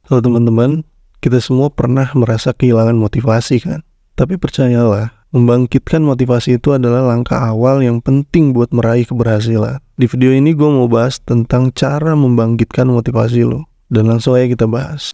Halo teman-teman, kita semua pernah merasa kehilangan motivasi kan? Tapi percayalah, membangkitkan motivasi itu adalah langkah awal yang penting buat meraih keberhasilan. Di video ini gue mau bahas tentang cara membangkitkan motivasi lo. Dan langsung aja kita bahas.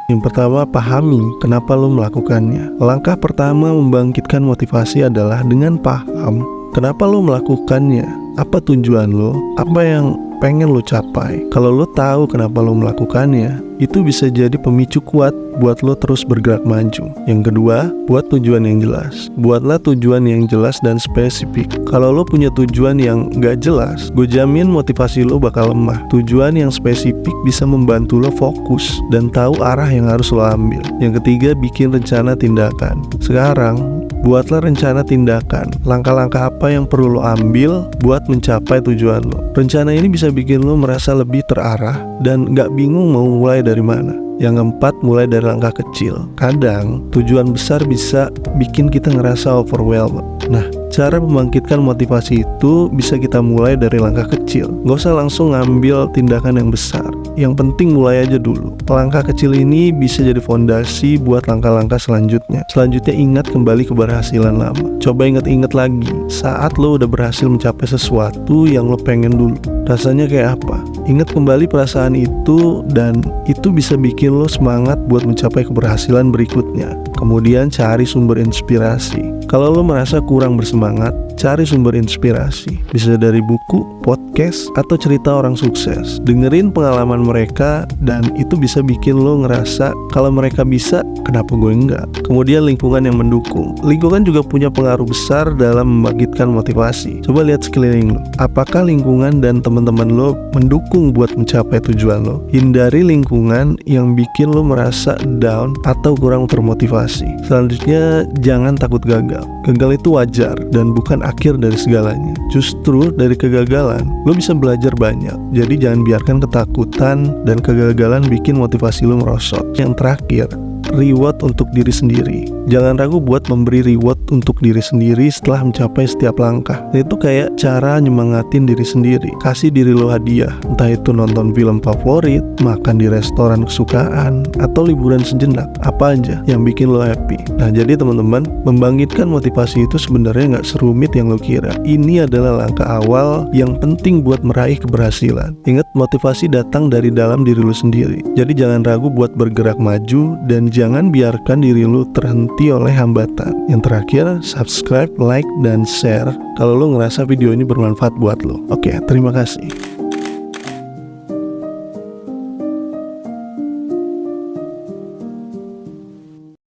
Yang pertama, pahami kenapa lo melakukannya. Langkah pertama membangkitkan motivasi adalah dengan paham kenapa lo melakukannya. Apa tujuan lo? Apa yang pengen lo capai? Kalau lo tahu kenapa lo melakukannya, itu bisa jadi pemicu kuat buat lo terus bergerak maju. Yang kedua, buat tujuan yang jelas. Buatlah tujuan yang jelas dan spesifik. Kalau lo punya tujuan yang gak jelas, gue jamin motivasi lo bakal lemah. Tujuan yang spesifik bisa membantu lo fokus dan tahu arah yang harus lo ambil. Yang ketiga, bikin rencana tindakan. Sekarang, buatlah rencana tindakan. Langkah-langkah apa yang perlu lo ambil buat mencapai tujuan lo. Rencana ini bisa bikin lo merasa lebih terarah dan gak bingung mau mulai dari mana. Yang keempat, mulai dari langkah kecil. Kadang tujuan besar bisa bikin kita ngerasa overwhelmed. Nah, cara membangkitkan motivasi itu bisa kita mulai dari langkah kecil. Gak usah langsung ngambil tindakan yang besar. Yang penting mulai aja dulu. Langkah kecil ini bisa jadi fondasi buat langkah-langkah selanjutnya. Selanjutnya, ingat kembali keberhasilan lama. Coba ingat-ingat lagi saat lo udah berhasil mencapai sesuatu yang lo pengen dulu. Rasanya kayak apa? Ingat kembali perasaan itu, dan itu bisa bikin lo semangat buat mencapai keberhasilan berikutnya. Kemudian cari sumber inspirasi. Kalau lo merasa kurang bersemangat, cari sumber inspirasi. Bisa dari buku, podcast, atau cerita orang sukses. Dengerin pengalaman mereka, dan itu bisa bikin lo ngerasa kalau mereka bisa, kenapa gue enggak? Kemudian lingkungan yang mendukung. Lingkungan juga punya pengaruh besar dalam membangkitkan motivasi. Coba lihat sekeliling lo. Apakah lingkungan dan teman-teman lo mendukung buat mencapai tujuan lo? Hindari lingkungan yang bikin lo merasa down atau kurang termotivasi. Selanjutnya, jangan takut gagal. Gagal itu wajar dan bukan akhir dari segalanya. Justru dari kegagalan lo bisa belajar banyak. Jadi jangan biarkan ketakutan dan kegagalan bikin motivasi lo merosot. Yang terakhir, reward untuk diri sendiri. Jangan ragu buat memberi reward untuk diri sendiri setelah mencapai setiap langkah. Itu kayak cara nyemangatin diri sendiri. Kasih diri lo hadiah, entah itu nonton film favorit, makan di restoran kesukaan, atau liburan sejenak. Apa aja yang bikin lo happy. Nah, jadi teman-teman, membangkitkan motivasi itu sebenarnya gak serumit yang lo kira. Ini adalah langkah awal yang penting buat meraih keberhasilan. Ingat, motivasi datang dari dalam diri lo sendiri. Jadi jangan ragu buat bergerak maju, dan jangan biarkan diri lo terhenti oleh hambatan. Yang terakhir, subscribe, like, dan share kalau lo ngerasa video ini bermanfaat buat lo. Oke, terima kasih.